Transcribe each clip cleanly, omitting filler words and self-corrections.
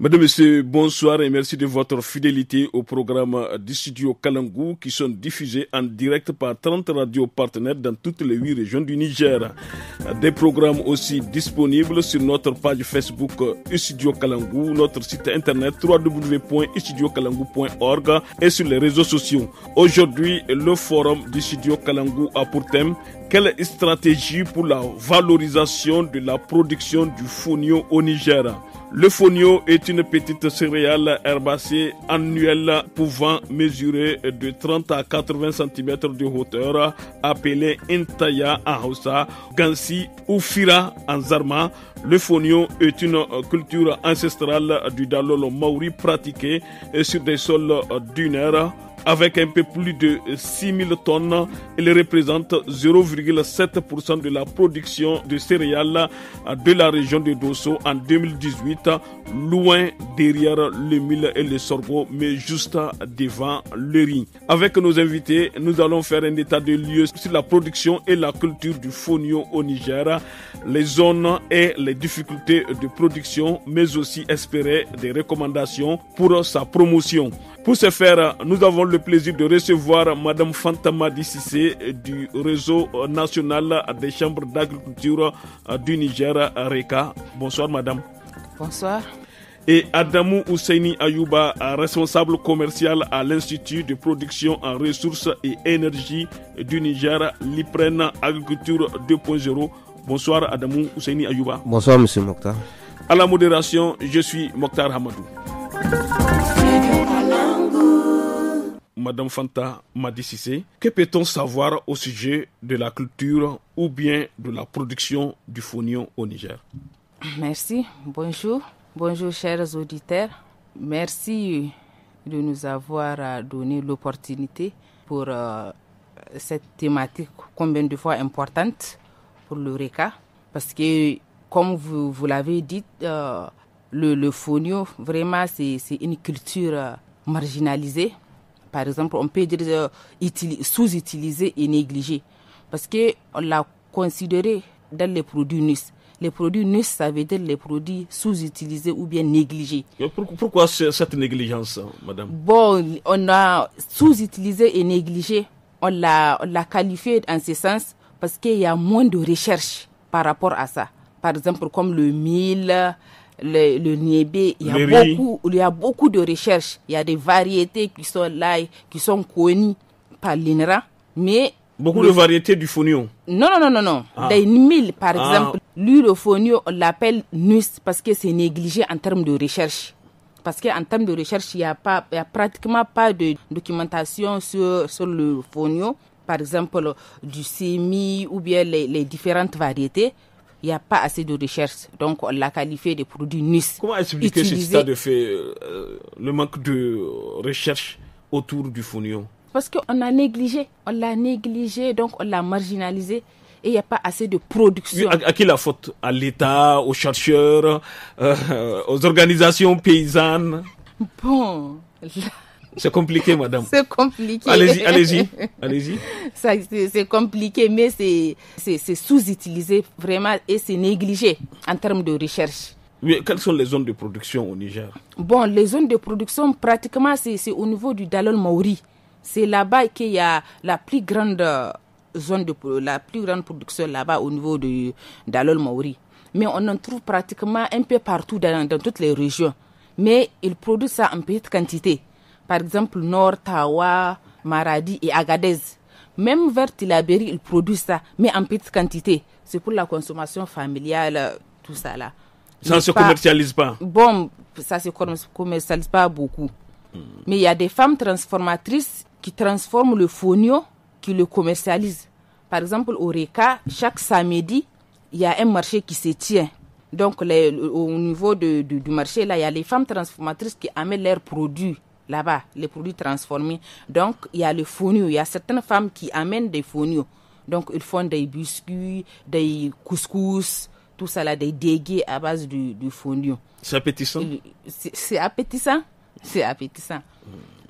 Mesdames et messieurs, bonsoir et merci de votre fidélité au programme du studio Kalangou qui sont diffusés en direct par 30 radios partenaires dans toutes les 8 régions du Niger. Des programmes aussi disponibles sur notre page Facebook Studio Kalangou, notre site internet www.studiokalangou.org et sur les réseaux sociaux. Aujourd'hui, le forum du studio Kalangou a pour thème quelle stratégie pour la valorisation de la production du fonio au Niger? Le fonio est une petite céréale herbacée annuelle pouvant mesurer de 30 à 80 cm de hauteur, appelée Intaya en Hausa, Gansi ou Fira en Zarma. Le fonio est une culture ancestrale du Dalol Maori pratiquée sur des sols dunaires. Avec un peu plus de 6000 tonnes, il représente 0,7% de la production de céréales de la région de Dosso en 2018, loin derrière le mil et le sorgho, mais juste devant le riz. Avec nos invités, nous allons faire un état de lieu sur la production et la culture du fonio au Niger, les zones et les difficultés de production, mais aussi espérer des recommandations pour sa promotion. Pour ce faire, nous avons le plaisir de recevoir Madame Fanta Madi Sissé du réseau national des chambres d'agriculture du Niger, RECA. Bonsoir Madame. Bonsoir. Et Adamou Ousseini Ayouba, responsable commercial à l'Institut de production en ressources et énergie du Niger, l'IPREN Agriculture 2.0. Bonsoir Adamou Ousseini Ayouba. Bonsoir Monsieur Mokhtar. À la modération, je suis Mokhtar Hamadou. Madame Fanta Madi Sissé, que peut-on savoir au sujet de la culture ou bien de la production du fonio au Niger? Merci, bonjour chers auditeurs. Merci de nous avoir donné l'opportunité pour cette thématique combien de fois importante pour le RECA. Parce que, comme vous l'avez dit, le fonio, vraiment, c'est une culture marginalisée. Par exemple, on peut dire sous-utilisée et négligée. Parce qu'on l'a considéré dans les produits NUS. Les produits NUS, ça veut dire les produits sous-utilisés ou bien négligés. Pourquoi cette négligence, madame? Bon, on a sous-utilisé et négligé. On l'a qualifié en ce sens parce qu'il y a moins de recherche par rapport à ça. Par exemple, comme le mil, le niébé, il y a beaucoup de recherches. Il y a des variétés qui sont là, qui sont connues par l'INRA, mais beaucoup de variétés du fonio. Non. Des mil, par exemple. Lui, le fonio, on l'appelle NUS parce que c'est négligé en termes de recherche. Parce qu'en termes de recherche, il y a pratiquement pas de documentation sur le fonio. Par exemple, du sémi ou bien les différentes variétés. Il n'y a pas assez de recherche, donc on l'a qualifié de produit NUS. Comment expliquer ce état de fait, le manque de recherche autour du fonio? Parce qu'on l'a négligé, donc on l'a marginalisé et il n'y a pas assez de production. À qui la faute? À l'État, aux chercheurs, aux organisations paysannes? Bon... C'est compliqué, madame. C'est compliqué. Allez-y. C'est compliqué, mais c'est sous-utilisé vraiment et c'est négligé en termes de recherche. Mais quelles sont les zones de production au Niger? Bon, les zones de production, pratiquement, c'est au niveau du Dalol Maori. C'est là-bas qu'il y a la plus grande production là-bas au niveau du Dalol Maori. Mais on en trouve pratiquement un peu partout dans toutes les régions. Mais ils produisent ça en petite quantité. Par exemple, Nord, Tawa, Maradi et Agadez. Même vers Tilaberi, ils produisent ça, mais en petite quantité. C'est pour la consommation familiale, tout ça là. Ça ne se commercialise pas? Bon, ça ne se commercialise pas beaucoup. Mais il y a des femmes transformatrices qui transforment le fonio, qui le commercialisent. Par exemple, au RECA, chaque samedi, il y a un marché qui se tient. Donc, au niveau du marché, là, il y a les femmes transformatrices qui amènent leurs produits là-bas, les produits transformés. Donc, il y a le fonio. Il y a certaines femmes qui amènent des fonios. Donc, ils font des biscuits, des couscous, tout ça là, des dégués à base du fonio. C'est appétissant? C'est appétissant. C'est appétissant.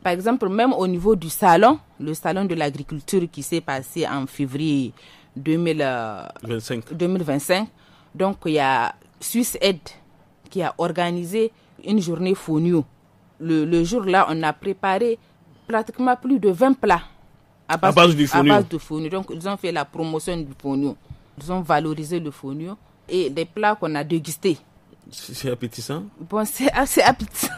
Par exemple, même au niveau du salon, le salon de l'agriculture qui s'est passé en février 2025. Donc, il y a Suisse Aid qui a organisé une journée fonio. Le jour-là, on a préparé pratiquement plus de 20 plats à base de fonio. Donc, ils ont fait la promotion du fonio. Ils ont valorisé le fonio et des plats qu'on a dégustés. C'est appétissant. Bon, c'est assez appétissant.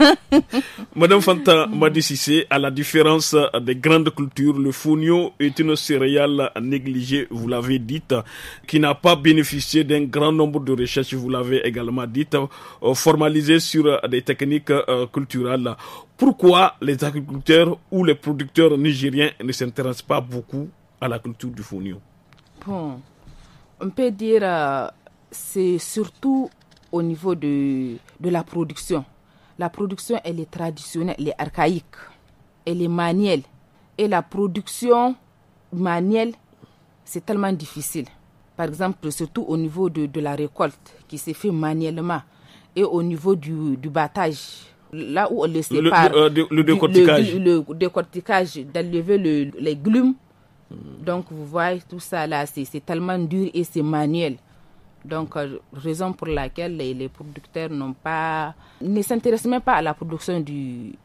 Madame Fanta Madi Cissé, à la différence des grandes cultures, le fonio est une céréale négligée, vous l'avez dit, qui n'a pas bénéficié d'un grand nombre de recherches, vous l'avez également dit, formalisées sur des techniques culturelles. Pourquoi les agriculteurs ou les producteurs nigériens ne s'intéressent pas beaucoup à la culture du fonio? Bon, on peut dire c'est surtout au niveau de la production. La production, elle est traditionnelle, elle est archaïque, elle est manuelle. Et la production manuelle, c'est tellement difficile. Par exemple, surtout au niveau de la récolte, qui se fait manuellement, et au niveau du battage, là où on le sépare. Le décortiquage. Le décortiquage, d'enlever les glumes. Donc, vous voyez, tout ça là, c'est tellement dur et c'est manuel. Donc, raison pour laquelle les producteurs ne s'intéressent même pas à la production du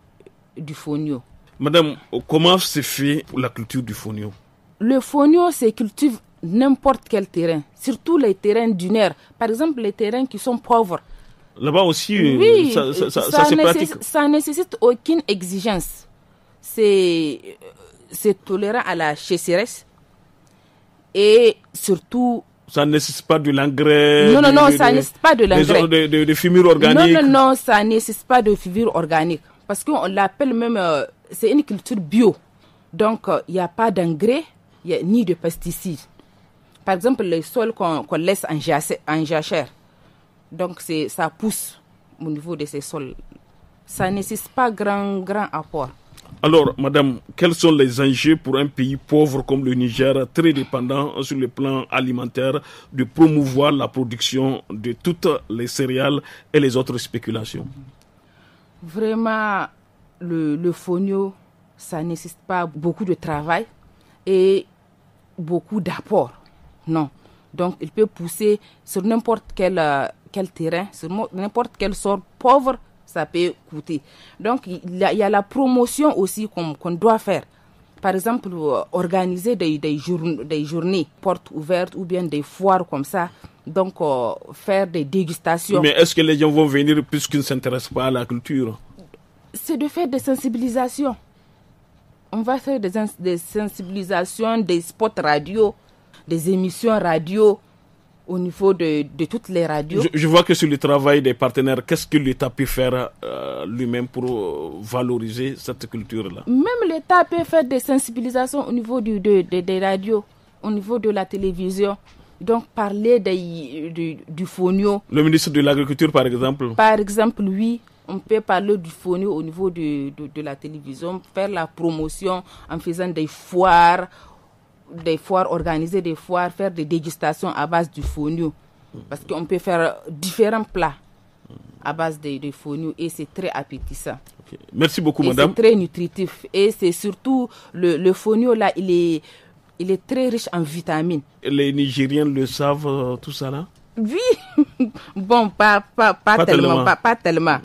fonio. Madame, comment se fait la culture du fonio? Le fonio se cultive n'importe quel terrain, surtout les terrains dunaires. Par exemple, les terrains qui sont pauvres. Là-bas aussi, oui, ça se pratique. Ça ne nécessite aucune exigence. C'est tolérant à la sécheresse et surtout. Ça ne nécessite pas de l'engrais. Non, ça ne nécessite pas de l'engrais. De fumure organique. Non, ça ne nécessite pas de fumure organique. Parce qu'on l'appelle même, c'est une culture bio. Donc, il n'y a pas d'engrais, ni de pesticides. Par exemple, les sols qu'on laisse en jachère. Donc, ça pousse au niveau de ces sols. Ça ne nécessite pas grand apport. Alors, madame, quels sont les enjeux pour un pays pauvre comme le Niger, très dépendant sur le plan alimentaire, de promouvoir la production de toutes les céréales et les autres spéculations? Vraiment, le fonio, ça ne nécessite pas beaucoup de travail et beaucoup d'apport. Non. Donc, il peut pousser sur n'importe quel terrain, sur n'importe quel sol pauvre. Ça peut coûter. Donc, il y a la promotion aussi qu'on doit faire. Par exemple, organiser des journées portes ouvertes ou bien des foires comme ça. Donc, faire des dégustations. Mais est-ce que les gens vont venir puisqu'ils ne s'intéressent pas à la culture? C'est de faire des sensibilisations. On va faire des sensibilisations, des spots radio, des émissions radio au niveau de toutes les radios. Je vois que sur le travail des partenaires, qu'est-ce que l'État peut faire lui-même pour valoriser cette culture-là? Même l'État peut faire des sensibilisations au niveau des radios, au niveau de la télévision. Donc, parler du fonio. Le ministre de l'Agriculture, par exemple? Par exemple, oui. On peut parler du fonio au niveau de la télévision, faire la promotion en faisant des foires, organiser des foires, faire des dégustations à base du fonio. Parce qu'on peut faire différents plats à base de fonio et c'est très appétissant. Okay. Merci beaucoup, madame. C'est très nutritif et c'est surtout le fonio là, il est très riche en vitamines. Les Nigériens le savent, tout ça là? Oui, bon, pas tellement.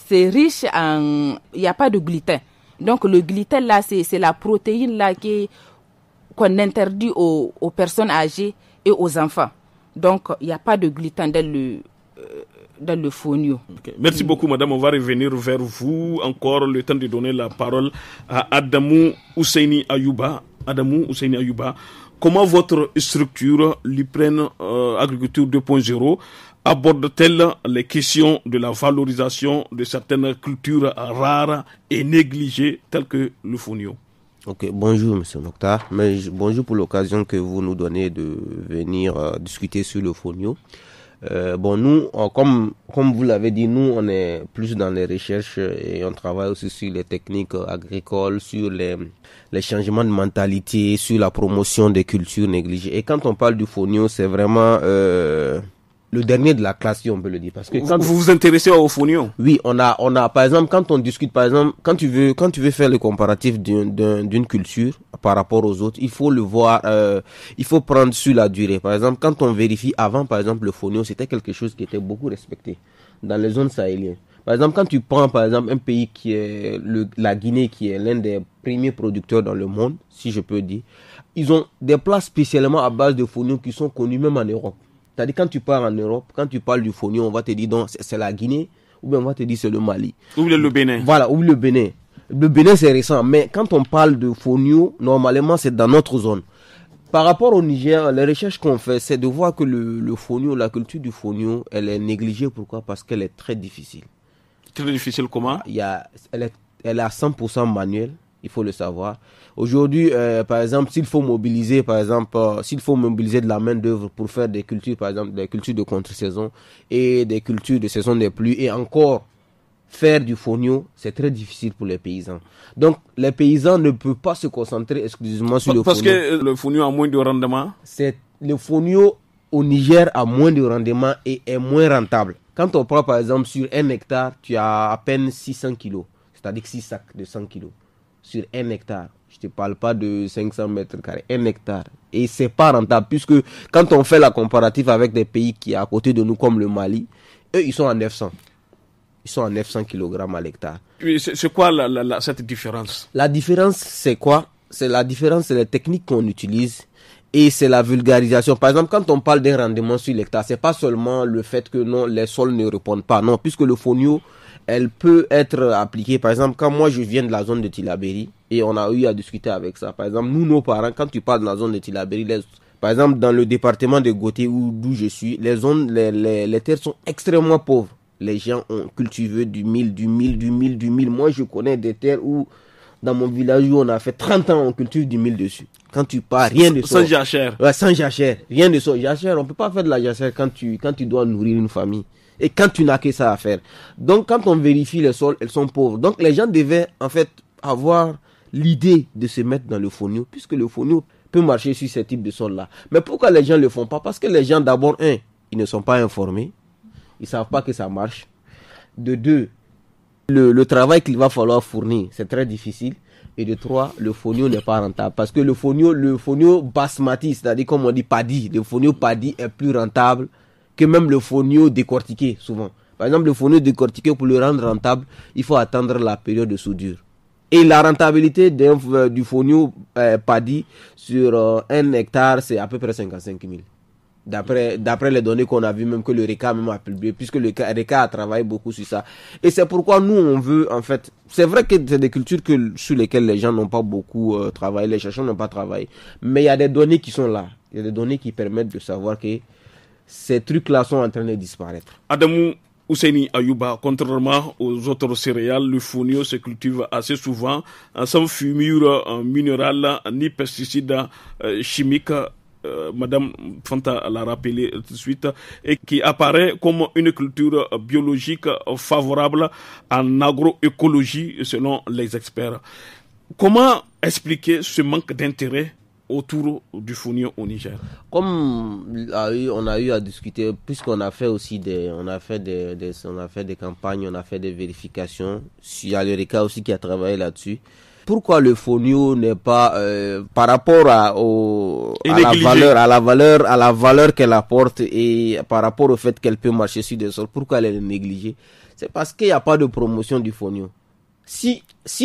C'est riche en... Il n'y a pas de gluten. Donc le gluten là, c'est la protéine là qu'on interdit aux personnes âgées et aux enfants. Donc, il n'y a pas de gluten dans le fonio. Okay. Merci beaucoup, madame. On va revenir vers vous. Encore le temps de donner la parole à Adamou Ousseini Ayouba. Comment votre structure, l'Ukraine Agriculture 2.0, aborde-t-elle les questions de la valorisation de certaines cultures rares et négligées telles que le fonio? Ok, bonjour Monsieur Mokhtar, bonjour pour l'occasion que vous nous donnez de venir discuter sur le fonio. Nous, comme vous l'avez dit, nous on est plus dans les recherches et on travaille aussi sur les techniques agricoles, sur les changements de mentalité, sur la promotion des cultures négligées. Et quand on parle du fonio, c'est vraiment le dernier de la classe, si on peut le dire, parce que quand vous vous intéressez au fonio. Oui, on a par exemple, quand on discute, par exemple, quand tu veux faire le comparatif d'une culture par rapport aux autres, il faut le voir, il faut prendre sur la durée. Par exemple, quand on vérifie avant, par exemple, le fonio, c'était quelque chose qui était beaucoup respecté dans les zones sahéliennes. Par exemple, quand tu prends par exemple un pays qui est la Guinée, qui est l'un des premiers producteurs dans le monde, si je peux dire, ils ont des plats spécialement à base de fonio qui sont connus même en Europe. C'est-à-dire quand tu pars en Europe, quand tu parles du fonio, on va te dire donc c'est la Guinée, ou bien on va te dire c'est le Mali. Ou le Bénin. Voilà, ou le Bénin. Le Bénin c'est récent, mais quand on parle de fonio, normalement c'est dans notre zone. Par rapport au Niger, les recherches qu'on fait, c'est de voir que le fonio, la culture du fonio, elle est négligée. Pourquoi? Parce qu'elle est très difficile. Très difficile comment? Elle est à 100% manuelle, il faut le savoir. Aujourd'hui, par exemple, s'il faut mobiliser de la main d'œuvre pour faire des cultures, par exemple, des cultures de contre-saison et des cultures de saison des pluies, et encore faire du fonio, c'est très difficile pour les paysans. Donc, les paysans ne peuvent pas se concentrer exclusivement sur le fonio. Parce que le fonio a moins de rendement. Le fonio au Niger a moins de rendement et est moins rentable. Quand on prend par exemple sur 1 hectare, tu as à peine 600 kilos, c'est-à-dire 6 sacs de 100 kilos sur 1 hectare. Je ne te parle pas de 500 mètres carrés, 1 hectare. Et c'est pas rentable puisque quand on fait la comparative avec des pays qui sont à côté de nous comme le Mali, eux ils sont à 900. Ils sont à 900 kg à l'hectare. C'est quoi cette différence? La différence, c'est quoi? C'est les techniques qu'on utilise et c'est la vulgarisation. Par exemple, quand on parle d'un rendement sur l'hectare, c'est pas seulement le fait que non, les sols ne répondent pas. Non, puisque le fonio, elle peut être appliquée. Par exemple, quand moi je viens de la zone de Tillabéri et on a eu à discuter avec ça. Par exemple, nous, nos parents, quand tu parles de la zone de Tillabéri, par exemple, dans le département de Gauthier d'où je suis, les terres sont extrêmement pauvres. Les gens ont cultivé du mil. Moi, je connais des terres où, dans mon village, où on a fait 30 ans, on cultive du mil dessus. Quand tu pars, rien de ça. Sans jachère. Ouais, sans jachère. Rien de ça. Jachère, on peut pas faire de la jachère quand tu dois nourrir une famille. Et quand tu n'as que ça à faire. Donc, quand on vérifie les sols, elles sont pauvres. Donc, les gens devaient, en fait, avoir l'idée de se mettre dans le fonio, puisque le fonio peut marcher sur ce type de sol-là. Mais pourquoi les gens ne le font pas? Parce que les gens, d'abord, ils ne sont pas informés. Ils ne savent pas que ça marche. De deux, le travail qu'il va falloir fournir, c'est très difficile. Et de trois, le fonio n'est pas rentable. Parce que le fonio basmati, c'est-à-dire comme on dit paddy, le fonio paddy est plus rentable que même le fonio décortiqué, souvent. Par exemple, le fonio décortiqué, pour le rendre rentable, il faut attendre la période de soudure. Et la rentabilité du fonio paddy sur 1 hectare, c'est à peu près 55 000. D'après les données qu'on a vues, même que le RECA même a publié, puisque le RECA a travaillé beaucoup sur ça. Et c'est pourquoi nous, on veut, en fait, c'est vrai que c'est des cultures sur lesquelles les gens n'ont pas beaucoup travaillé, les chercheurs n'ont pas travaillé, mais il y a des données qui sont là. Il y a des données qui permettent de savoir que ces trucs-là sont en train de disparaître. Adamou Ousseini Ayouba, contrairement aux autres céréales, le fonio se cultive assez souvent sans fumure minérale ni pesticides chimiques. Madame Fanta l'a rappelé tout de suite, et qui apparaît comme une culture biologique favorable en agroécologie selon les experts. Comment expliquer ce manque d'intérêt autour du fonio au Niger? Comme on a eu à discuter, puisqu'on a fait aussi des campagnes, on a fait des vérifications. Il y a le RECA aussi qui a travaillé là-dessus. Pourquoi le fonio n'est pas par rapport à la valeur qu'elle apporte et par rapport au fait qu'elle peut marcher sur des sols, pourquoi elle est négligée? C'est parce qu'il n'y a pas de promotion du fonio. Si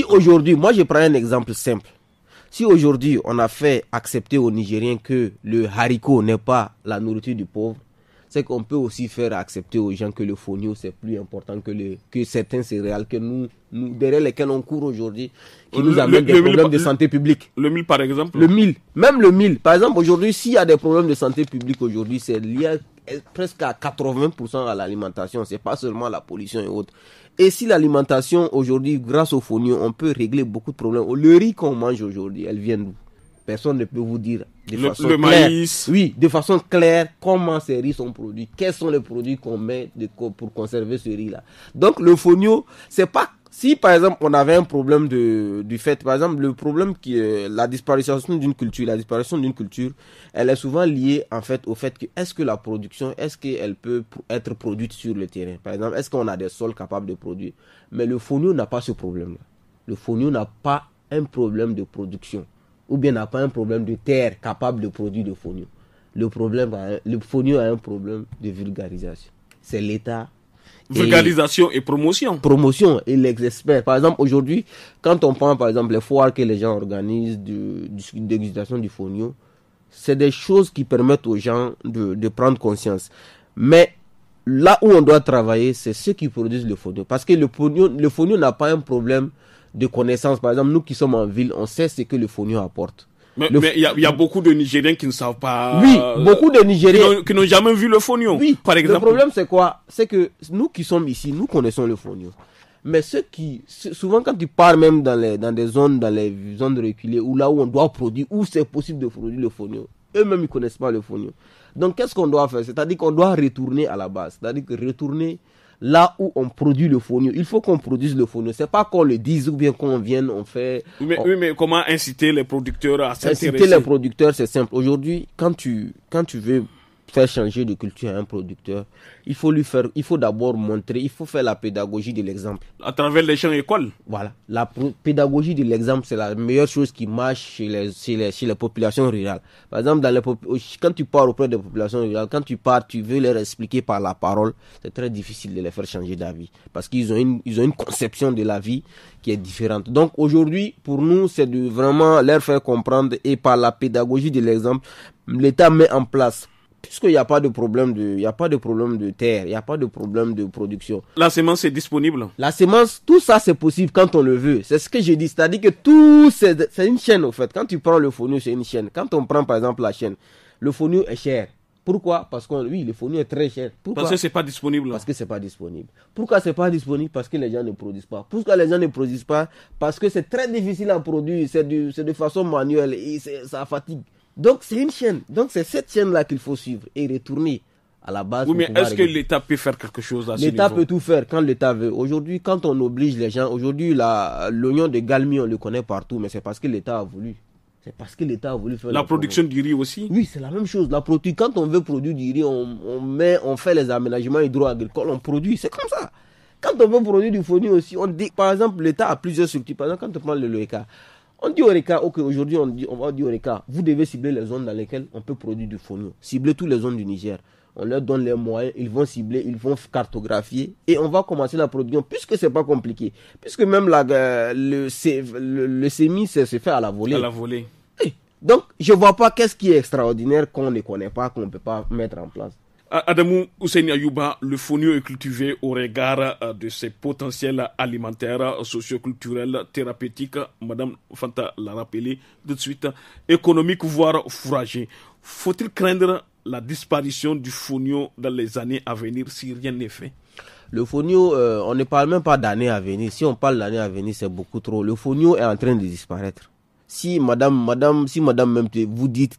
aujourd'hui, moi je prends un exemple simple. Si aujourd'hui on a fait accepter aux Nigériens que le haricot n'est pas la nourriture du pauvre, c'est qu'on peut aussi faire accepter aux gens que le fonio c'est plus important que certains céréales que nous derrière lesquels on court aujourd'hui, qui nous amènent des problèmes de santé publique. Le mil par exemple. Même le mil. Par exemple aujourd'hui, s'il y a des problèmes de santé publique aujourd'hui, c'est lié presque à 80% à l'alimentation. C'est pas seulement la pollution et autres. Et si l'alimentation aujourd'hui, grâce au fonio, on peut régler beaucoup de problèmes. Le riz qu'on mange aujourd'hui, elle vient d'où? Personne ne peut vous dire de façon claire. Maïs. Oui, de façon claire comment ces riz sont produits. Quels sont les produits qu'on met pour conserver ce riz-là. Donc le fonio, c'est pas... Si par exemple on avait un problème du fait, par exemple le problème qui est la disparition d'une culture, elle est souvent liée en fait au fait que est-ce que la production, est-ce qu'elle peut être produite sur le terrain. Par exemple, est-ce qu'on a des sols capables de produire. Mais le fonio n'a pas ce problème-là. Le fonio n'a pas un problème de production. Ou bien n'a pas un problème de terre capable de produire le fonio. Le fonio a un problème de vulgarisation. C'est l'État Vulgarisation et promotion. Promotion et les experts. Par exemple, aujourd'hui, quand on prend par exemple les foires que les gens organisent de dégustation du fonio, c'est des choses qui permettent aux gens de prendre conscience. Mais là où on doit travailler, c'est ceux qui produisent le fonio. Parce que le fonio n'a pas un problème de connaissance. Par exemple, nous qui sommes en ville, on sait ce que le fonio apporte. Mais il y a beaucoup de Nigériens qui ne savent pas. Oui, beaucoup de Nigériens qui n'ont jamais vu le fonio. Oui, par exemple. Le problème c'est quoi? C'est que nous qui sommes ici, nous connaissons le fonio. Mais souvent quand tu pars même dans les zones reculées, ou là où on doit produire, où c'est possible de produire le fonio, eux-mêmes ils connaissent pas le fonio. Donc qu'est-ce qu'on doit faire? C'est-à-dire qu'on doit retourner à la base, c'est-à-dire que retourner là où on produit le fonio. Il faut qu'on produise le fonio. C'est pas qu'on le dise ou bien qu'on vienne, on fait... Oui, mais comment inciter les producteurs à s'intéresser? Inciter les producteurs, c'est simple. Aujourd'hui, quand tu veux faire changer de culture à un producteur, il faut d'abord montrer, il faut faire la pédagogie de l'exemple. À travers les champs écoles. Voilà. La pédagogie de l'exemple, c'est la meilleure chose qui marche chez les populations rurales. Par exemple, quand tu pars auprès des populations rurales, quand tu veux leur expliquer par la parole, c'est très difficile de les faire changer d'avis. Parce qu'ils ont une conception de la vie qui est différente. Donc aujourd'hui, pour nous, c'est de vraiment leur faire comprendre, et par la pédagogie de l'exemple, l'État met en place, puisqu'il n'y a pas de problème de terre, il n'y a pas de problème de production. La semence est disponible. La semence, tout ça c'est possible quand on le veut. C'est ce que j'ai dit, c'est-à-dire que c'est une chaîne au fait. Quand tu prends le fonio, c'est une chaîne. Quand on prend par exemple la chaîne, le fonio est cher. Pourquoi? Parce que le fonio est très cher. Pourquoi? Parce que c'est pas disponible. Parce que c'est pas disponible. Pourquoi c'est pas disponible? Parce que les gens ne produisent pas. Pourquoi les gens ne produisent pas? Parce que c'est très difficile à produire. C'est de façon manuelle et ça fatigue. Donc c'est une chaîne. Donc c'est cette chaîne-là qu'il faut suivre et retourner à la base. Oui, mais est-ce que l'État peut faire quelque chose à ce niveau? L'État peut tout faire quand l'État veut. Aujourd'hui, quand on oblige les gens, aujourd'hui l'oignon de Galmi, on le connaît partout, mais c'est parce que l'État a voulu. C'est parce que l'État a voulu faire la production du riz aussi. Oui, c'est la même chose. Quand on veut produire du riz, on fait les aménagements hydro-agricoles, on produit. C'est comme ça. Quand on veut produire du fonio aussi, on dit, par exemple, l'État a plusieurs structures. Par exemple, quand on prend le LOECA, on dit au RECA, ok, aujourd'hui on va dire au RECA, vous devez cibler les zones dans lesquelles on peut produire du fonio. Cibler toutes les zones du Niger. On leur donne les moyens, ils vont cibler, ils vont cartographier et on va commencer la production, puisque c'est pas compliqué. Puisque même le semis, c'est fait à la volée. À la volée. Donc, je vois pas qu'est-ce qui est extraordinaire qu'on ne connaît pas, qu'on ne peut pas mettre en place. Adamou Ousseini Ayouba, le fonio est cultivé au regard de ses potentiels alimentaires, socioculturels, thérapeutiques, Madame Fanta l'a rappelé tout de suite, économiques, voire fourragers. Faut-il craindre la disparition du fonio dans les années à venir si rien n'est fait? Le fonio, on ne parle même pas d'années à venir. Si on parle d'années à venir, c'est beaucoup trop. Le fonio est en train de disparaître. Si madame même vous dit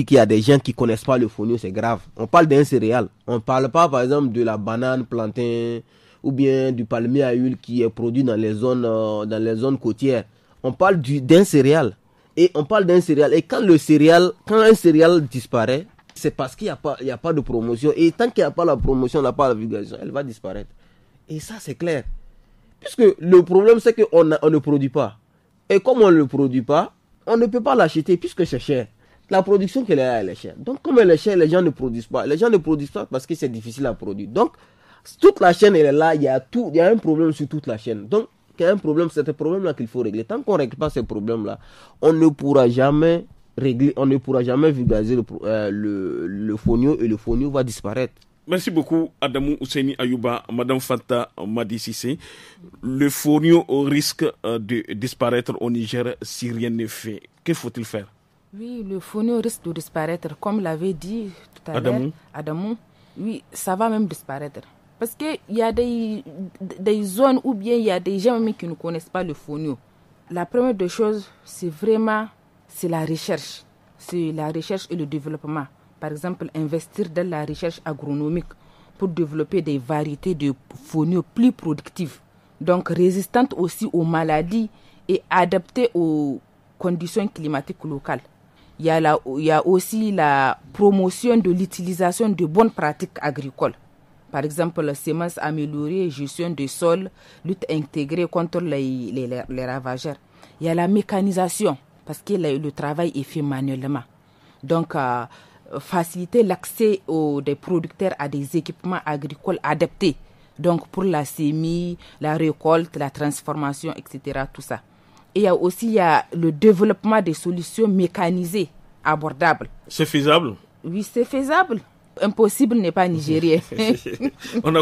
qu'il y a des gens qui connaissent pas le fonio, c'est grave. On parle d'un céréale. On parle pas par exemple de la banane, plantain ou bien du palmier à huile qui est produit dans les zones côtières. On parle d'un céréale. Et on parle d'un céréale. Et quand un céréale disparaît, c'est parce qu'il y a pas de promotion. Et tant qu'il n'y a pas la promotion, il n'y a pas la vulgarisation, elle va disparaître. Et ça c'est clair. Puisque le problème c'est qu'on ne produit pas. Et comme on ne le produit pas, on ne peut pas l'acheter puisque c'est cher. La production qu'elle est là, elle est chère. Donc comme elle est chère, les gens ne produisent pas. Les gens ne produisent pas parce que c'est difficile à produire. Donc toute la chaîne elle est là, il y a un problème sur toute la chaîne. Donc il y a un problème, c'est un problème-là qu'il faut régler. Tant qu'on ne règle pas ces problèmes-là, on ne pourra jamais vulgariser le fonio et le fonio va disparaître. Merci beaucoup Adamou Ousseini Ayouba, Madame Fanta Madi Sissé. Le fonio risque de disparaître au Niger si rien n'est fait. Que faut-il faire? Oui, le fonio risque de disparaître, comme l'avait dit tout à l'heure Adamou. Oui, ça va même disparaître. Parce qu'il y a des zones où bien il y a des gens même qui ne connaissent pas le fonio. La première des choses, c'est la recherche. C'est la recherche et le développement. Par exemple, investir dans la recherche agronomique pour développer des variétés de fonio plus productives, donc résistantes aussi aux maladies et adaptées aux conditions climatiques locales. Il y a aussi la promotion de l'utilisation de bonnes pratiques agricoles. Par exemple, semences améliorées, gestion des sols, lutte intégrée contre les ravageurs. Il y a la mécanisation, parce que le travail est fait manuellement. Donc, faciliter l'accès des producteurs à des équipements agricoles adaptés. Donc pour la semis, la récolte, la transformation, etc. Tout ça. Et il y a aussi le développement des solutions mécanisées abordables. C'est faisable? Oui, c'est faisable. Impossible n'est pas nigérien. Comme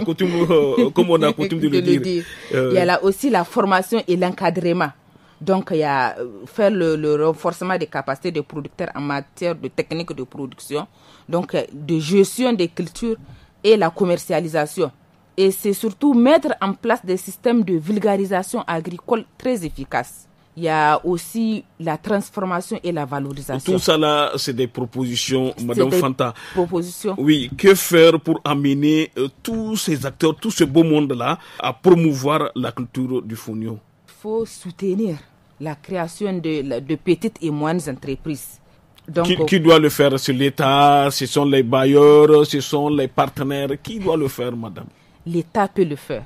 on a coutume de le dire. Il y a là aussi la formation et l'encadrement. Donc, il y a faire le renforcement des capacités des producteurs en matière de techniques de production, donc de gestion des cultures et la commercialisation. Et c'est surtout mettre en place des systèmes de vulgarisation agricole très efficaces. Il y a aussi la transformation et la valorisation. Tout ça là, c'est des propositions, Madame Fanta. Propositions. Oui, que faire pour amener tous ces acteurs, tout ce beau monde-là à promouvoir la culture du fonio? Il faut soutenir la création de petites et moyennes entreprises. Donc, qui doit le faire? C'est l'État, ce sont les bailleurs, ce sont les partenaires. Qui doit le faire, madame? L'État peut le faire,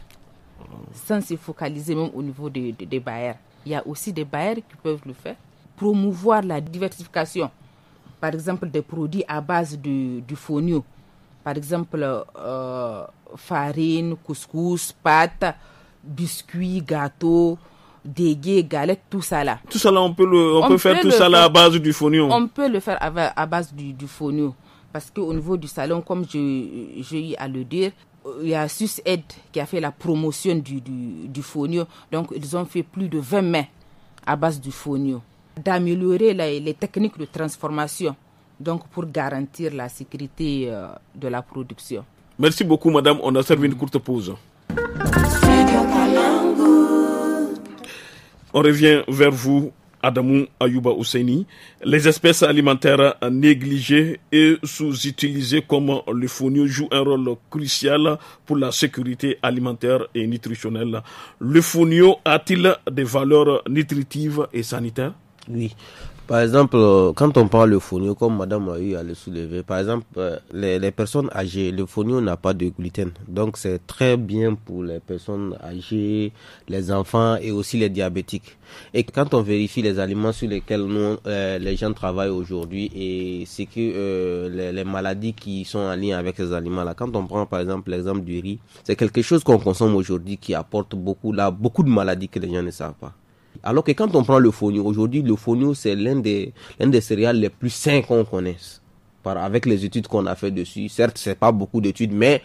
sans se focaliser même au niveau des bailleurs. Il y a aussi des bailleurs qui peuvent le faire. Promouvoir la diversification, par exemple des produits à base du fonio. Par exemple, farine, couscous, pâtes, biscuits, gâteaux, dégués, galettes, tout ça là. Tout ça là, on peut faire tout ça là à base du fonio. On peut le faire à base du fonio. Parce qu'au niveau du salon, comme j'ai eu à le dire, il y a SUSAID qui a fait la promotion du fonio. Donc, ils ont fait plus de 20 mains à base du fonio. D'améliorer les techniques de transformation, donc pour garantir la sécurité de la production. Merci beaucoup, madame. On a servi une courte pause. On revient vers vous, Adamou Ayouba Ousseini. Les espèces alimentaires négligées et sous-utilisées comme le fonio jouent un rôle crucial pour la sécurité alimentaire et nutritionnelle. Le fonio a-t-il des valeurs nutritives et sanitaires? Oui. Par exemple, quand on parle de fonio, comme madame a eu à le soulever, par exemple, les personnes âgées, le fonio n'a pas de gluten. Donc, c'est très bien pour les personnes âgées, les enfants et aussi les diabétiques. Et quand on vérifie les aliments sur lesquels les gens travaillent aujourd'hui, et c'est que les maladies qui sont en lien avec ces aliments-là, quand on prend par exemple l'exemple du riz, c'est quelque chose qu'on consomme aujourd'hui qui apporte beaucoup de maladies que les gens ne savent pas. Alors que quand on prend le fonio, aujourd'hui, le fonio, c'est l'un des céréales les plus sains qu'on connaisse. Avec les études qu'on a fait dessus, certes, c'est pas beaucoup d'études, mais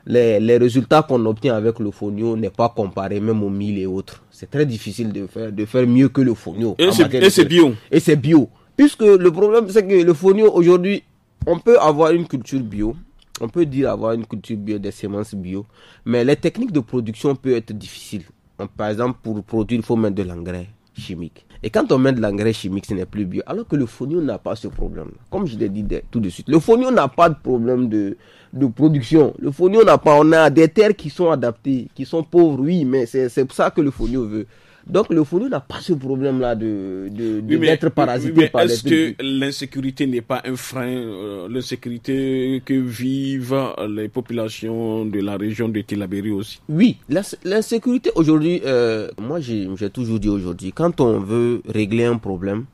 les résultats qu'on obtient avec le fonio n'est pas comparé même au mil et autres. C'est très difficile de faire mieux que le fonio. Et c'est bio. Et c'est bio. Puisque le problème, c'est que le fonio, aujourd'hui, on peut avoir une culture bio. On peut dire avoir une culture bio, des semences bio. Mais les techniques de production peuvent être difficiles. Par exemple, pour produire, il faut mettre de l'engrais chimique. Et quand on met de l'engrais chimique, ce n'est plus bio. Alors que le fonio n'a pas ce problème. Comme je l'ai dit tout de suite, le fonio n'a pas de problème de production. Le fonio n'a pas. On a des terres qui sont adaptées, qui sont pauvres, oui, mais c'est ça que le fonio veut. Donc le fonio n'a pas ce problème-là d'être parasité par les... Est-ce que l'insécurité n'est pas un frein, l'insécurité que vivent les populations de la région de Tillabéri aussi? Oui, l'insécurité aujourd'hui, moi j'ai toujours dit aujourd'hui, quand on veut régler un problème,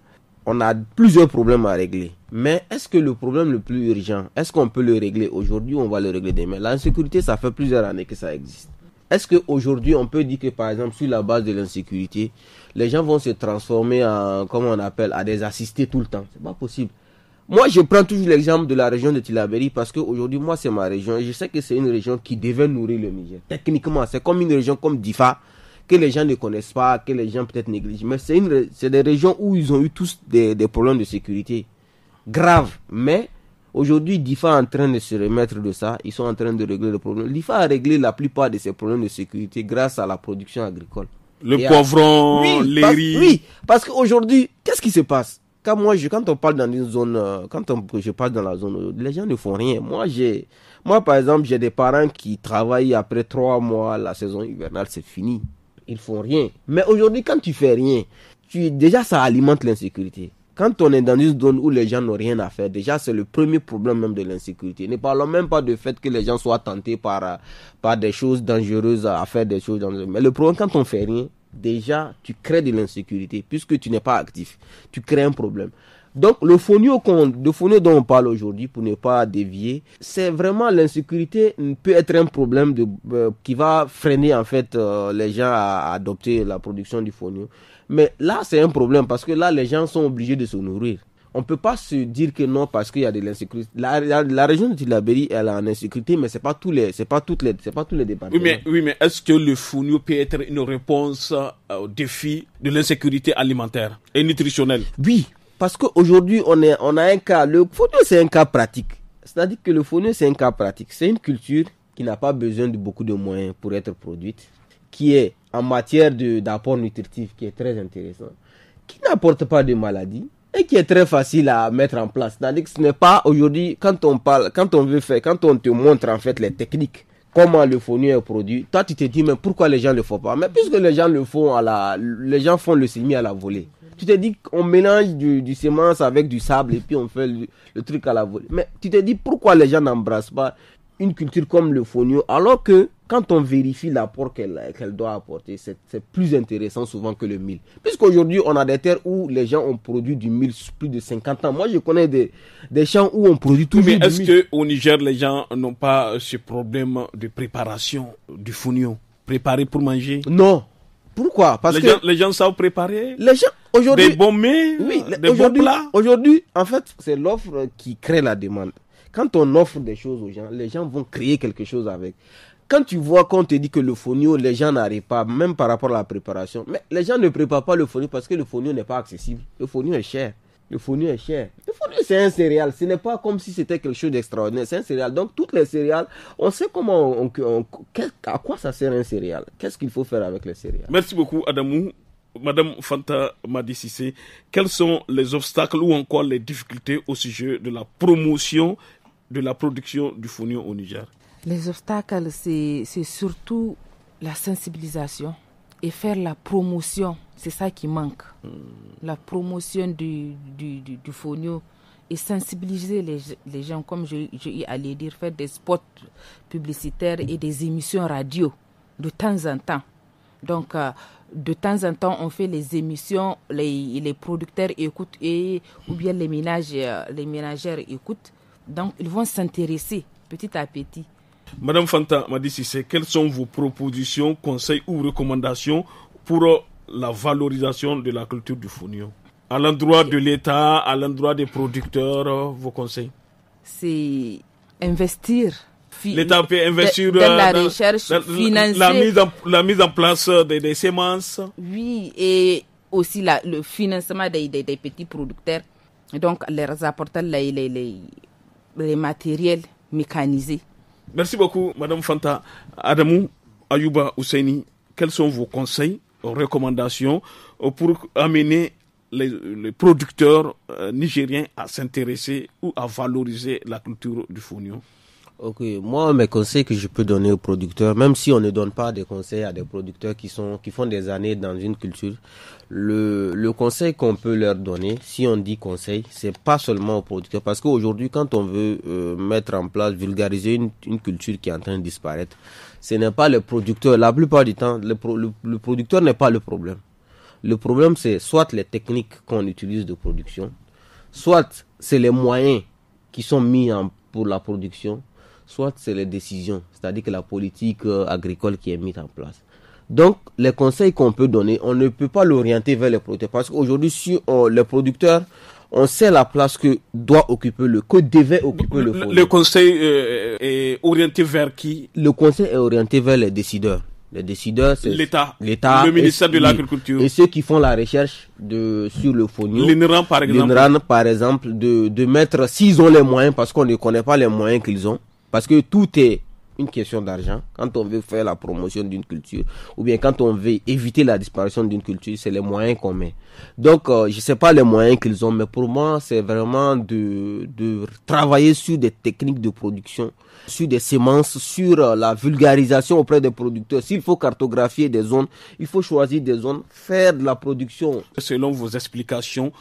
on a plusieurs problèmes à régler. Mais est-ce que le problème le plus urgent, est-ce qu'on peut le régler aujourd'hui ou on va le régler demain? L'insécurité, ça fait plusieurs années que ça existe. Est-ce qu'aujourd'hui, on peut dire que, par exemple, sur la base de l'insécurité, les gens vont se transformer en, comment on appelle, à des assistés tout le temps? C'est pas possible. Moi, je prends toujours l'exemple de la région de Tillabéri parce qu'aujourd'hui, moi, c'est ma région et je sais que c'est une région qui devait nourrir le Niger. Techniquement, c'est comme une région comme Difa, que les gens ne connaissent pas, que les gens peut-être négligent. Mais c'est des régions où ils ont eu tous des problèmes de sécurité graves. Mais aujourd'hui, DIFA est en train de se remettre de ça. Ils sont en train de régler le problème. DIFA a réglé la plupart de ces problèmes de sécurité grâce à la production agricole. Le poivron, les riz. Oui, parce qu'aujourd'hui, qu'est-ce qui se passe? Quand on parle dans une zone, je passe dans la zone, les gens ne font rien. Moi, par exemple, j'ai des parents qui travaillent après 3 mois, la saison hivernale, c'est fini. Ils font rien. Mais aujourd'hui, quand tu fais rien, déjà ça alimente l'insécurité. Quand on est dans une zone où les gens n'ont rien à faire, déjà c'est le premier problème même de l'insécurité. Ne parlons même pas du fait que les gens soient tentés par des choses dangereuses à faire des choses dangereuses. Mais le problème, quand on fait rien, déjà tu crées de l'insécurité puisque tu n'es pas actif. Tu crées un problème. Donc le fonio dont on parle aujourd'hui, pour ne pas dévier, c'est vraiment l'insécurité peut être un problème qui va freiner en fait les gens à adopter la production du fonio. Mais là c'est un problème parce que là les gens sont obligés de se nourrir. On peut pas se dire que non parce qu'il y a de l'insécurité. La région de Tillabéri, elle a une insécurité, mais c'est pas tous les départements. Oui, mais est-ce que le fonio peut être une réponse au défi de l'insécurité alimentaire et nutritionnelle? Oui, parce qu'aujourd'hui on a un cas. Le fonio c'est un cas pratique. C'est-à-dire que le fonio c'est un cas pratique. C'est une culture qui n'a pas besoin de beaucoup de moyens pour être produite, qui est en matière d'apport nutritif qui est très intéressant, qui n'apporte pas de maladies et qui est très facile à mettre en place. C'est-à-dire que ce n'est pas aujourd'hui, quand on te montre en fait les techniques, comment le fonio est produit, toi tu te dis mais pourquoi les gens ne le font pas? Mais puisque les gens le font les gens font le semis à la volée. Tu te dis qu'on mélange du semence avec du sable et puis on fait le truc à la volée. Mais tu te dis pourquoi les gens n'embrassent pas une culture comme le fonio, alors que quand on vérifie l'apport qu'elle doit apporter, c'est plus intéressant souvent que le mil. Puisqu'aujourd'hui, on a des terres où les gens ont produit du mil plus de 50 ans. Moi, je connais des champs où on produit toujours du mil. Mais est-ce qu'au Niger, les gens n'ont pas ce problème de préparation du fonio, préparé pour manger? Non. Pourquoi? Parce que les gens savent préparer. Les gens aujourd'hui, des bons mets, oui, des bons plats. Aujourd'hui, en fait, c'est l'offre qui crée la demande. Quand on offre des choses aux gens, les gens vont créer quelque chose avec. Quand tu vois qu'on te dit que le fonio, les gens n'arrivent pas, même par rapport à la préparation, mais les gens ne préparent pas le fonio parce que le fonio n'est pas accessible. Le fonio est cher. Le fonio, c'est un céréale. Ce n'est pas comme si c'était quelque chose d'extraordinaire. C'est un céréale. Donc, toutes les céréales, on sait comment à quoi ça sert un céréale. Qu'est-ce qu'il faut faire avec les céréales. Merci beaucoup, Adamou. Madame Fanta Madi Cissé, quels sont les obstacles ou encore les difficultés au sujet de la promotion de la production du fonio au Niger? Les obstacles, c'est surtout la sensibilisation et faire la promotion. C'est ça qui manque. La promotion du fonio et sensibiliser les gens, comme j'ai eu à le dire, faire des spots publicitaires et des émissions radio de temps en temps. Donc, de temps en temps, on fait les émissions, les producteurs écoutent ou bien les ménagères écoutent. Donc, ils vont s'intéresser petit à petit. Madame Fanta Madi Cissé, quelles sont vos propositions, conseils ou recommandations pour la valorisation de la culture du fonio? À l'endroit de l'État, à l'endroit des producteurs, vos conseils? C'est investir. L'État peut investir dans la recherche, financer. La mise en place des semences. Oui, et aussi le financement des petits producteurs. Donc, leur apporter les matériels mécanisés. Merci beaucoup, Madame Fanta. Adamou Ayouba Ousseini, quels sont vos conseils, recommandations pour amener les producteurs nigériens à s'intéresser ou à valoriser la culture du fonio? Ok, moi mes conseils que je peux donner aux producteurs, même si on ne donne pas des conseils à des producteurs qui font des années dans une culture, le conseil qu'on peut leur donner, si on dit conseil, c'est pas seulement aux producteurs, parce qu'aujourd'hui quand on veut mettre en place, vulgariser une culture qui est en train de disparaître, ce n'est pas le producteur. La plupart du temps, le producteur n'est pas le problème. Le problème c'est soit les techniques qu'on utilise de production, soit c'est les moyens qui sont mis pour la production, soit c'est les décisions, c'est-à-dire que la politique agricole qui est mise en place. Donc, les conseils qu'on peut donner, on ne peut pas l'orienter vers les producteurs. Parce qu'aujourd'hui, si les producteurs, on sait la place que devait occuper le fonio. Le conseil est orienté vers qui? Le conseil est orienté vers les décideurs. Les décideurs, c'est l'État, le ministère de l'Agriculture. Et ceux qui font la recherche sur le fonio. L'INRAN, par exemple. L'INRAN, par exemple, de mettre, s'ils ont les moyens, parce qu'on ne connaît pas les moyens qu'ils ont. Parce que tout est une question d'argent. Quand on veut faire la promotion d'une culture, ou bien quand on veut éviter la disparition d'une culture, c'est les moyens qu'on met. Donc, je sais pas les moyens qu'ils ont, mais pour moi, c'est vraiment de travailler sur des techniques de production, sur des semences, sur la vulgarisation auprès des producteurs. S'il faut cartographier des zones, il faut choisir des zones, faire de la production. Selon vos explications,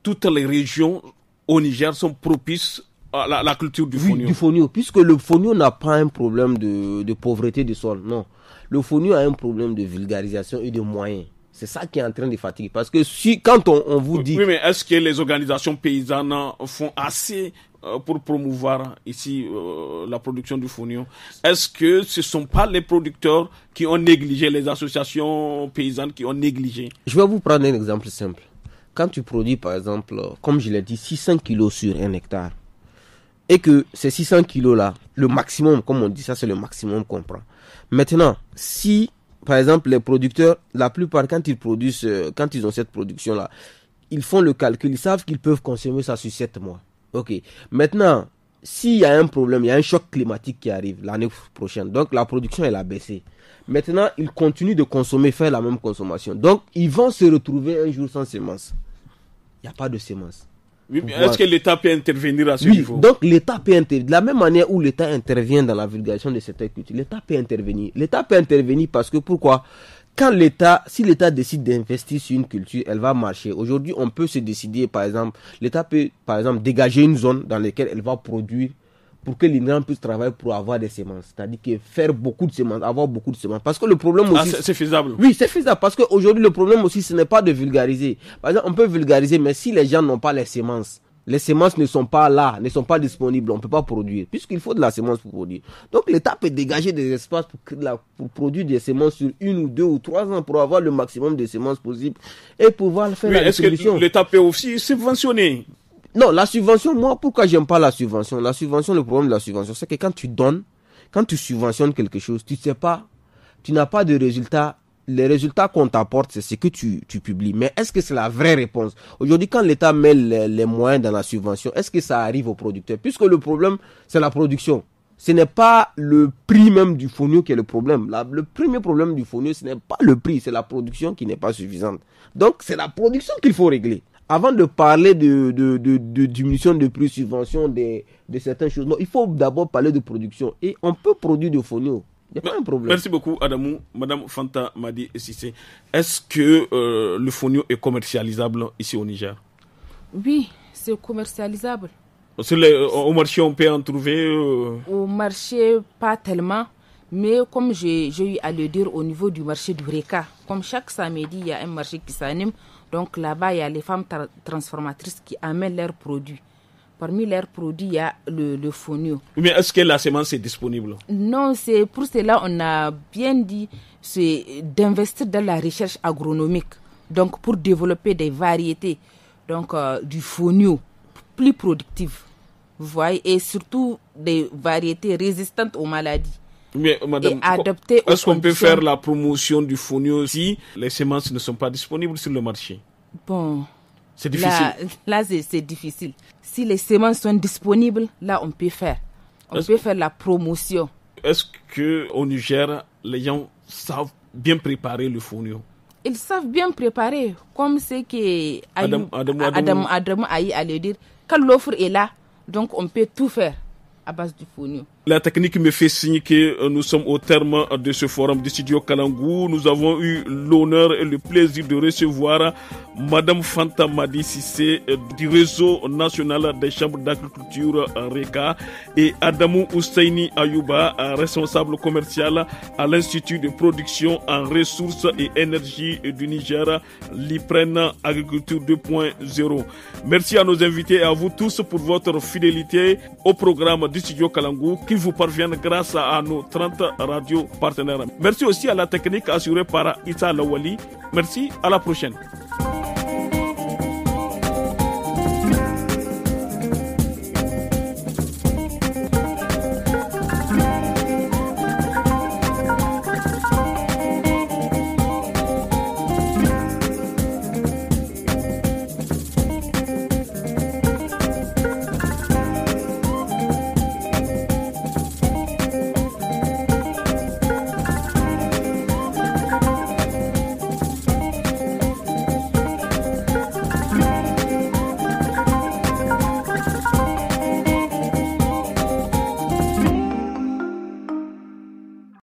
toutes les régions au Niger sont propices à la culture du fonio. Oui, du fonio, puisque le fonio n'a pas un problème de pauvreté du sol, non. Le fonio a un problème de vulgarisation et de moyens. C'est ça qui est en train de fatiguer. Parce que quand on vous dit... Oui, mais est-ce que les organisations paysannes font assez pour promouvoir ici la production du fonio? Est-ce que ce ne sont pas les producteurs qui ont négligé, les associations paysannes qui ont négligé? Je vais vous prendre un exemple simple. Quand tu produis, par exemple, comme je l'ai dit, 600 kilos sur un hectare, et que ces 600 kilos-là, le maximum, comme on dit, ça c'est le maximum qu'on prend. Maintenant, si, par exemple, les producteurs, la plupart, quand ils produisent, quand ils ont cette production-là, ils font le calcul, ils savent qu'ils peuvent consommer ça sur 7 mois. Ok. Maintenant, s'il y a un problème, il y a un choc climatique qui arrive l'année prochaine, donc la production, elle a baissé. Maintenant, ils continuent de consommer, faire la même consommation. Donc, ils vont se retrouver un jour sans semences. Il n'y a pas de semences. Oui, est-ce que l'État peut intervenir à ce niveau? Donc l'État peut intervenir. De la même manière où l'État intervient dans la vulgarisation de certaines cultures, l'État peut intervenir. L'État peut intervenir parce que pourquoi? Si l'État décide d'investir sur une culture, elle va marcher. Aujourd'hui, on peut se décider, par exemple, l'État peut, par exemple, dégager une zone dans laquelle elle va produire pour que l'INRAN puisse travailler pour avoir des semences. C'est-à-dire que faire beaucoup de semences, avoir beaucoup de semences. Parce que le problème aussi... c'est faisable. Oui, c'est faisable. Parce qu'aujourd'hui, le problème aussi, ce n'est pas de vulgariser. Par exemple, on peut vulgariser, mais si les gens n'ont pas les semences ne sont pas là, ne sont pas disponibles, on ne peut pas produire. Puisqu'il faut de la semence pour produire. Donc l'État peut dégager des espaces pour produire des semences sur 1 ou 2 ou 3 ans pour avoir le maximum de semences possibles et pouvoir faire la distribution. Est-ce que l'État peut aussi subventionner? Non, la subvention, moi, pourquoi j'aime pas la subvention? La subvention, le problème de la subvention, c'est que quand tu subventionnes quelque chose, tu n'as pas de résultat. Les résultats qu'on t'apporte, c'est ce que tu publies. Mais est-ce que c'est la vraie réponse? Aujourd'hui, quand l'État met les moyens dans la subvention, est-ce que ça arrive aux producteurs? Puisque le problème, c'est la production. Ce n'est pas le prix même du fonio qui est le problème. Le premier problème du fonio, ce n'est pas le prix, c'est la production qui n'est pas suffisante. Donc, c'est la production qu'il faut régler. Avant de parler de diminution de prix, subvention de certaines choses, non, il faut d'abord parler de production. Et on peut produire du fonio. Il n'y a pas un problème. Merci beaucoup, Adamou. Madame Fanta Madi Sissé, est-ce que le fonio est commercialisable ici au Niger? Oui, c'est commercialisable. Au marché, on peut en trouver Au marché, pas tellement. Mais comme j'ai eu à le dire au niveau du marché du Reka, comme chaque samedi, il y a un marché qui s'anime. Donc là-bas, il y a les femmes transformatrices qui amènent leurs produits. Parmi leurs produits, il y a le fonio. Mais est-ce que la semence est disponible? Non, c'est pour cela on a bien dit c'est d'investir dans la recherche agronomique. Donc pour développer des variétés du fonio plus productives. Vous voyez, et surtout des variétés résistantes aux maladies. Mais madame, est-ce qu'on peut faire la promotion du fonio si les semences ne sont pas disponibles sur le marché? Bon, c'est difficile. Là c'est difficile. Si les semences sont disponibles, là on peut faire. On peut faire la promotion. Est-ce qu'au Niger, les gens savent bien préparer le fonio? Ils savent bien préparer, comme ce que Adam a eu à le dire. Quand l'offre est là, donc on peut tout faire à base du fonio. La technique me fait signe que nous sommes au terme de ce forum du studio Kalangou. Nous avons eu l'honneur et le plaisir de recevoir Madame Fanta Madi Sissé du réseau national des chambres d'agriculture RECA et Adamou Ousseini Ayouba, responsable commercial à l'Institut de production en ressources et énergie du Niger, l'IPREN Agriculture 2.0. Merci à nos invités et à vous tous pour votre fidélité au programme du studio Kalangou, qu'il vous parvienne grâce à nos 30 radios partenaires. Merci aussi à la technique assurée par Issa Lawali. Merci, à la prochaine.